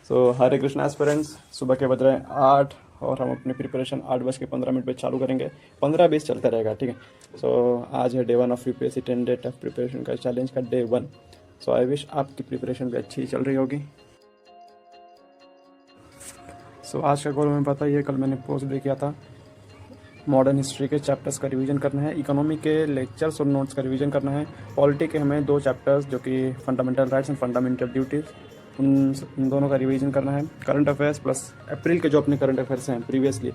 सो हरे Krishna aspirants, सुबह के बज रहे हैं 8 और हम अपनी प्रिपरेशन 8:15 पे चालू करेंगे। 15-20 चलता रहेगा, ठीक है। सो आज है day 1 of UPSC 10 day tough preparation का चैलेंज का डे 1। सो आई विश आपकी प्रिपरेशन भी अच्छी चल रही होगी। सो आज का गोल हमें पता ही है, कल मैंने पोस्ट भी किया था। मॉडर्न हिस्ट्री के चैप्टर्स का रिवीजन करना है, इकोनॉमी के लेक्चर्स और नोट्स का रिवीजन करना है, पॉलिटी के हमें 2 चैप्टर्स जो कि fundamental rights and fundamental duties, उन दोनों का रिवीजन करना है। करंट अफेयर्स प्लस अप्रैल के जो अपने करंट अफेयर्स हैं प्रीवियसली,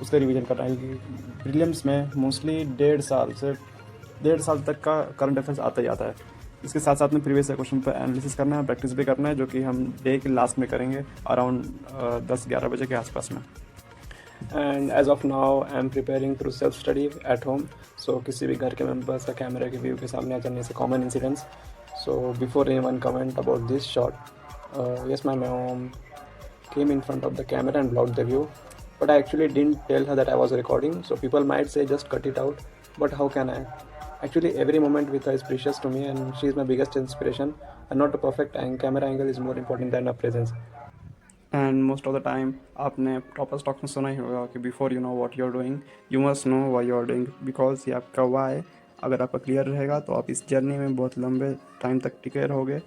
उसका रिवीजन करना है। प्रीलिम्स में मोस्टली 1.5 साल तक का करंट अफेयर्स आता ही आता है। इसके साथ साथ में प्रीवियस क्वेश्चन पर एनालिसिस करना है, प्रैक्टिस भी करना है, जो कि हम डे के लास्ट में करेंगे अराउंड 10-11 बजे के आसपास में। And as of now I am preparing through self study at home. So किसी भी घर के मेम्बर्स का कैमरा के व्यू के सामने आ जाने से common incidents. So before anyone comment about this shot, yes, my mom came in front of the camera and blocked the view, but I actually didn't tell her that I was recording, so people might say just cut it out, but how can I? Actually every moment with her is precious to me and she is my biggest inspiration, and not a perfect camera angle is more important than her presence. And most of the time आपने proper stock में सुना ही होगा कि before you know what you are doing you must know why you are doing, because ये आपका Y अगर आपका क्लियर रहेगा तो आप इस जर्नी में बहुत लंबे टाइम तक टिके रहोगे।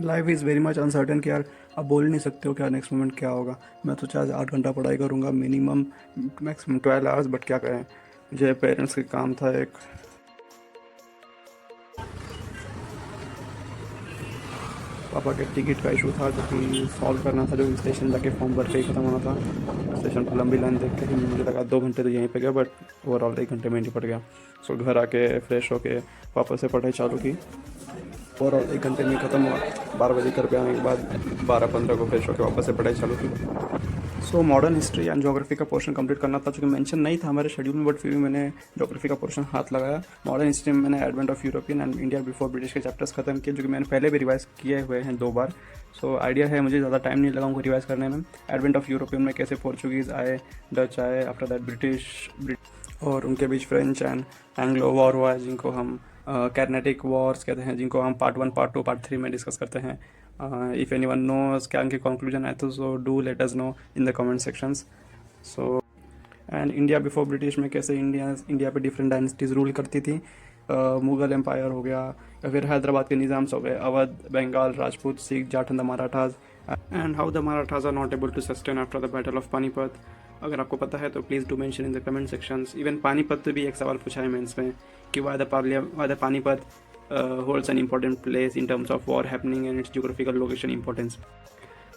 Life is very much uncertain कि यार आप बोल नहीं सकते हो क्या नेक्स्ट मोमेंट क्या होगा। मैं तो चाहे 8 घंटा पढ़ाई करूँगा मिनिमम, मैक्सिमम 12 आवर्स, बट क्या करें, मुझे पेरेंट्स के काम था एक। पापा के टिकट का इशू था जो कि सॉल्व करना था, जो कि स्टेशन जाके फॉर्म भर के ही ख़त्म होना था। स्टेशन पर लंबी लाइन देख के ही मुझे लगा 2 घंटे तो यहीं पे गया, बट ओवरऑल 1 घंटे में निपट गया। सो घर आके फ्रेश होके पापा से पढ़ाई चालू की, ओवरऑल 1 घंटे में ख़त्म हुआ। 12 बजे घर पे आने के बाद 12:15 को फ्रेश होकर वापस से पढ़ाई चालू की। So modern history and geography का पोर्शन कंप्लीट करना था, जो कि मेंशन नहीं था हमारे शेड्यूल में, बट फिर भी मैंने ज्योग्राफी का पोर्शन हाथ लगाया। मॉडर्न हिस्ट्री में मैंने advent of European and India before British के चैप्टर्स खत्म किए, जो कि मैंने पहले भी रिवाइज किए हुए हैं 2 बार। सो आइडिया है, मुझे ज़्यादा टाइम नहीं लगा उनको रिवाइज करने में। एडवेंट ऑफ यूरोपियन में कैसे पोर्चुगीज़ आए, डच आए, आफ्टर दैट ब्रिटिश, और उनके बीच फ्रेंच एंड एंग्लो वॉर हुआ है, जिनको हम कैरनेटिक वॉर्स कहते हैं, जिनको हम पार्ट 1, पार्ट 2, पार्ट 3 में डिस्कस करते हैं। इफ़ एनीवन नोस क्या उनकी कंक्लूजन है तो so do let us know in the comment sections. So and India before British में कैसे इंडिया पे डिफरेंट डायनेस्टीज़ रूल करती थी। मुगल एम्पायर हो गया, या फिर हैदराबाद के निज़ाम्स हो गए, Awadh, Bengal, Rajput, Sikh, Jat and the Marathas, and how the Marathas are not able to sustain after the battle of Panipat. अगर आपको पता है तो please do mention in the comment sections. Even Panipat पे भी एक सवाल पूछा है मेंस में कि why the Panipat holds an important place in terms of war happening and its geographical location importance.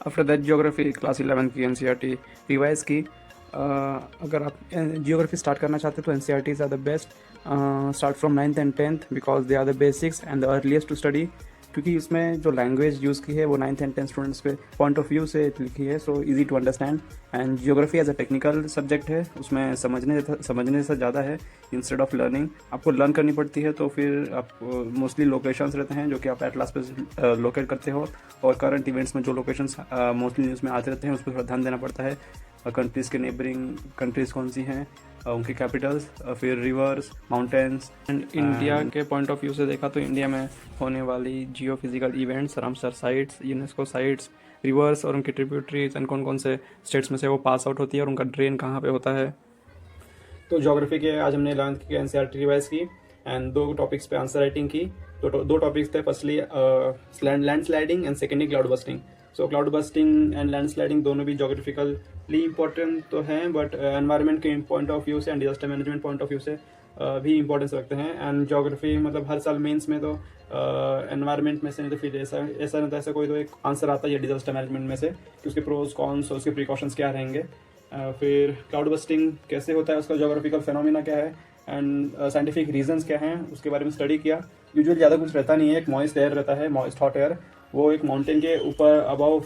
After that geography class 11 की एनसीईआरटी रिवाइज की। अगर आप जियोग्राफी स्टार्ट करना चाहते हैं तो NCERTs are the best. Start from 9th and 10th because they are the basics and the earliest to study, क्योंकि इसमें जो लैंग्वेज यूज़ की है वो 9th and 10th स्टूडेंट्स के पॉइंट ऑफ व्यू से लिखी है, so easy to understand. And geography as a technical subject है, उसमें समझने से ज़्यादा है इंस्टेड ऑफ लर्निंग। आपको लर्न करनी पड़ती है, तो फिर आप मोस्टली लोकेशंस रहते हैं जो कि आप एटलास पे लोकेट करते हो, और करंट इवेंट्स में जो लोकेशंस मोस्टली न्यूज़ में आते रहते हैं उस पर थोड़ा ध्यान देना पड़ता है। कंट्रीज़ के नेबरिंग कंट्रीज़ कौन सी हैं, उनके कैपिटल्स, फिर रिवर्स, माउंटेन्स। एंड इंडिया के पॉइंट ऑफ व्यू से देखा तो इंडिया में होने वाली geophysical events, Ramsar sites, UNESCO sites, rivers और उनके ट्रिब्यूटरीज, एंड कौन कौन से स्टेट्स में से वो पास आउट होती है और उनका ड्रेन कहाँ पे होता है। तो ज्योग्राफी के आज हमने 11th की एनसीईआरटी रिवाइज की एंड 2 टॉपिक्स पे आंसर राइटिंग की। तो 2 टॉपिक्स थे, firstly land sliding and secondly cloud bursting. So cloud bursting and land sliding दोनों भी जोग्राफिकली इंपॉर्टेंट तो हैं, बट एनवायरनमेंट के पॉइंट ऑफ व्यू से and disaster management point of view से भी इंपॉर्टेंस रखते हैं। एंड जोग्राफी मतलब हर साल मेंस में तो एनवायरनमेंट में से नहीं तो फिर ऐसा नहीं तो ऐसा कोई तो एक आंसर आता है डिजास्टर मैनेजमेंट में से कि उसके प्रोज कॉन्स और उसके प्रिकॉशंस क्या रहेंगे। फिर क्लाउड बस्टिंग कैसे होता है, उसका जोग्राफिकल फिनोमिना क्या है एंड साइंटिफिक रीजंस क्या हैं, उसके बारे में स्टडी किया। यूजुअली ज़्यादा कुछ रहता नहीं है, एक मॉइस्ट एयर रहता है, मॉइस्ट हॉट एयर, वो एक माउंटेन के ऊपर above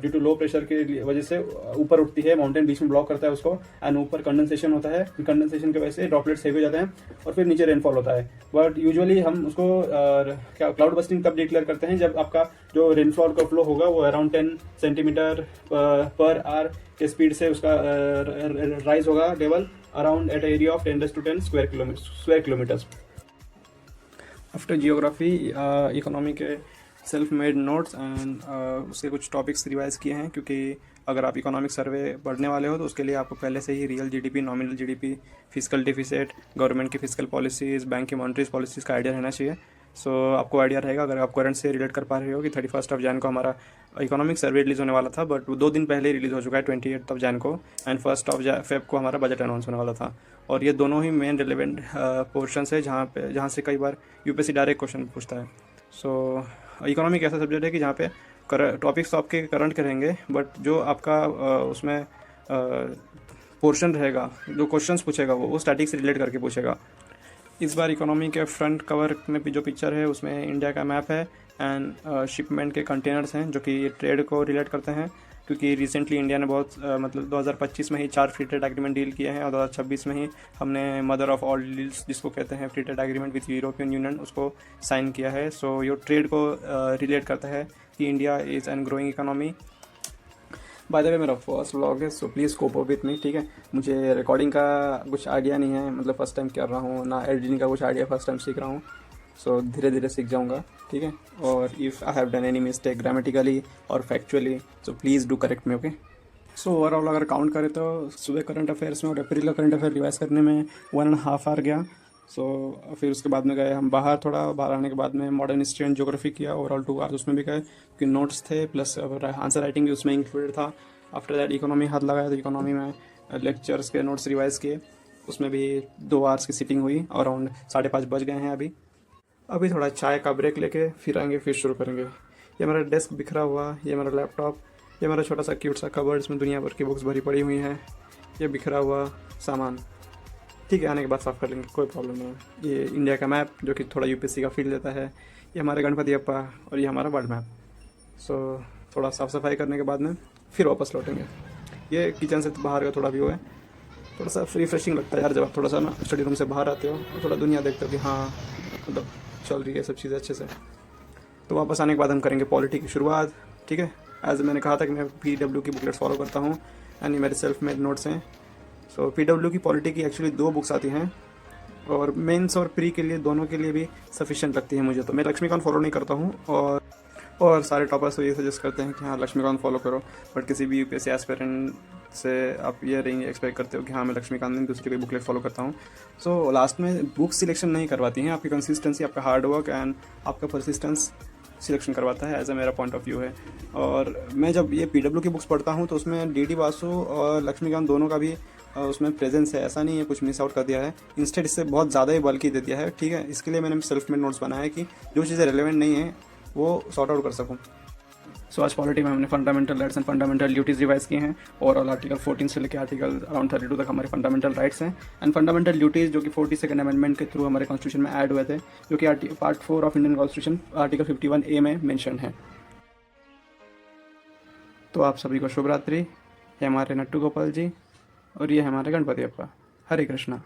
due to low pressure के वजह से ऊपर उठती है, माउंटेन बीच में ब्लॉक करता है उसको, एंड ऊपर कंडेंसेशन होता है, कंडेंसेशन की वजह से ड्रॉपलेट्स हेवी हो जाते हैं और फिर नीचे रेनफॉल होता है। बट यूजुअली हम उसको क्लाउड बस्टिंग तब डिक्लेयर करते हैं जब आपका जो रेनफॉल का फ्लो होगा वो अराउंड 10 सेंटीमीटर पर आवर के स्पीड से उसका राइज होगा level around at area of 10 square kilometres. After geography economy के सेल्फ मेड नोट्स एंड उसके कुछ टॉपिक्स रिवाइज किए हैं, क्योंकि अगर आप इकोनॉमिक सर्वे पढ़ने वाले हो तो उसके लिए आपको पहले से ही real GDP, nominal GDP, physical deficit, government की फिजिकल पॉलिसीज़, बैंक की मॉनिटरी पॉलिसीज़ का आइडिया रहना चाहिए। सो आपको आइडिया रहेगा अगर आप करंट से रिलेट कर पा रहे हो कि 31 जैन को हमारा इकोनॉमिक सर्वे रिलीज़ होने वाला था, बट वो 2 दिन पहले ही रिलीज़ हो चुका है 28 जैन को, एंड 1 फेब को हमारा बजट अनाउंस होने वाला था। और ये दोनों ही मेन रिलेवेंट पोर्शंस है जहाँ से कई बार यूपीएससी डायरेक्ट क्वेश्चन पूछता है। सो इकोनॉमिक ऐसा सब्जेक्ट है कि जहाँ पे टॉपिक्स तो आपके करंट के रहेंगे, बट जो आपका उसमें पोर्शन रहेगा, जो क्वेश्चंस पूछेगा वो स्टैटिक से रिलेट करके पूछेगा। इस बार इकोनॉमी के फ्रंट कवर में भी जो पिक्चर है उसमें इंडिया का मैप है एंड शिपमेंट के कंटेनर्स हैं जो कि ट्रेड को रिलेट करते हैं, क्योंकि रिसेंटली इंडिया ने बहुत मतलब 2025 में ही 4 फ्री ट्रेड एग्रीमेंट डील किए हैं और 2026 में ही हमने मदर ऑफ ऑल डील्स जिसको कहते हैं free trade agreement with European union उसको साइन किया है। सो ये ट्रेड को रिलेट करता है कि India is a growing economy. By the way मेरा फर्स्ट व्लॉग है, so please cope up with me, ठीक है। मुझे रिकॉर्डिंग का कुछ आइडिया नहीं है, मतलब फर्स्ट टाइम कर रहा हूँ, ना एडिटिंग का कुछ आइडिया फर्स्ट टाइम सीख रहा हूँ। सो धीरे धीरे सीख जाऊँगा, ठीक है। और if I have done any mistake grammatically और factually, so please do correct me, okay. So overall अगर काउंट करें तो सुबह करंट अफेयर्स में और अप्रैल का करंट अफेयर रिवाइज करने में 1.5 आवर गया। फिर उसके बाद में गए हम बाहर, थोड़ा बाहर आने के बाद में मॉडर्न हिस्ट्री एंड ज्योग्राफी किया, ओवरऑल 2 आवर्स उसमें भी गए क्योंकि नोट्स थे प्लस आंसर राइटिंग भी उसमें इंक्लूडेड था। आफ्टर दैट इकोनॉमी हाथ लगाया तो इकोनॉमी में लेक्चर्स के नोट्स रिवाइज किए, उसमें भी 2 आवर्स की सिटिंग हुई, अराउंड 5:30 बज गए हैं अभी थोड़ा चाय का ब्रेक लेके फिर आएंगे, फिर शुरू करेंगे। ये मेरा डेस्क बिखरा हुआ, ये मेरा लैपटॉप, ये मेरा छोटा सा क्यूट सा कबर्ड इसमें दुनिया भर की बुक्स भरी पड़ी हुई हैं, ये बिखरा हुआ सामान, ठीक है, आने के बाद साफ़ कर लेंगे, कोई प्रॉब्लम नहीं है। ये इंडिया का मैप जो कि थोड़ा यूपीएससी का फील देता है, ये हमारे गणपति अप्पा और ये हमारा वर्ल्ड मैप। सो थोड़ा साफ़ सफाई करने के बाद में फिर वापस लौटेंगे। ये किचन से बाहर का थोड़ा व्यू है, थोड़ा सा रिफ्रेशिंग लगता है यार जब आप थोड़ा सा ना स्टडी रूम से बाहर आते हो और थोड़ा दुनिया देखते हो कि हाँ मतलब चल रही है सब चीज़ें अच्छे से। तो वापस आने के बाद हम करेंगे पॉलिटी की शुरुआत, ठीक है। एज मैंने कहा था कि मैं PW की बुकलेट फॉलो करता हूँ एंड ये मेरे सेल्फ मेड नोट्स हैं। सो PW की पॉलिटी की एक्चुअली 2 बुक्स आती हैं और मेंस और प्री के लिए दोनों के लिए भी सफिशिएंट लगती है मुझे। तो मैं लक्ष्मीकांत फॉलो नहीं करता हूँ और सारे टॉपर्स तो ये सजेस्ट करते हैं कि हाँ लक्ष्मीकांत फॉलो करो, बट किसी भी यूपीएससी एस्पिरेंट से आप ये नहीं एक्सपेक्ट करते हो कि हाँ मैं लक्ष्मीकांत नहीं दूसरी कोई बुकलेट फॉलो करता हूँ। सो लास्ट में बुक सिलेक्शन नहीं करवाती हैं, आपकी कंसिस्टेंसी, आपका हार्ड वर्क एंड आपका परसिस्टेंस सिलेक्शन करवाता है, एज अ मेरा पॉइंट ऑफ व्यू है। और मैं जब ये PW की बुक्स पढ़ता हूँ तो उसमें DD बासु और लक्ष्मीकांत दोनों का भी उसमें प्रेजेंस है, ऐसा नहीं है कुछ मिस आउट कर दिया है, इंस्टेड इससे बहुत ज़्यादा ही बल्कि दे दिया है, ठीक है। इसके लिए मैंने सेल्फ मेड नोट्स बनाया है कि जो चीज़ें रेलेवेंट नहीं है वो सॉर्ट आउट कर सकूँ। सो आज पॉलिटी में हमने fundamental rights and fundamental duties revise की हैं। ओवरऑल आर्टिकल 14 से लेकर आर्टिकल अराउंड 32 तक हमारे फंडामेंटल राइट्स हैं एंड फंडामेंटल ड्यूटीज़ जो कि 42nd अमेंडमेंट के थ्रू हमारे कॉन्स्टिट्यूशन में ऐड हुए थे, जो कि part 4 of Indian constitution article 51A में मेंशन है। तो आप सभी को शुभ रात्रि। ये हमारे नट्टू गोपाल जी और ये हमारे गणपति अप्पा। हरे कृष्णा।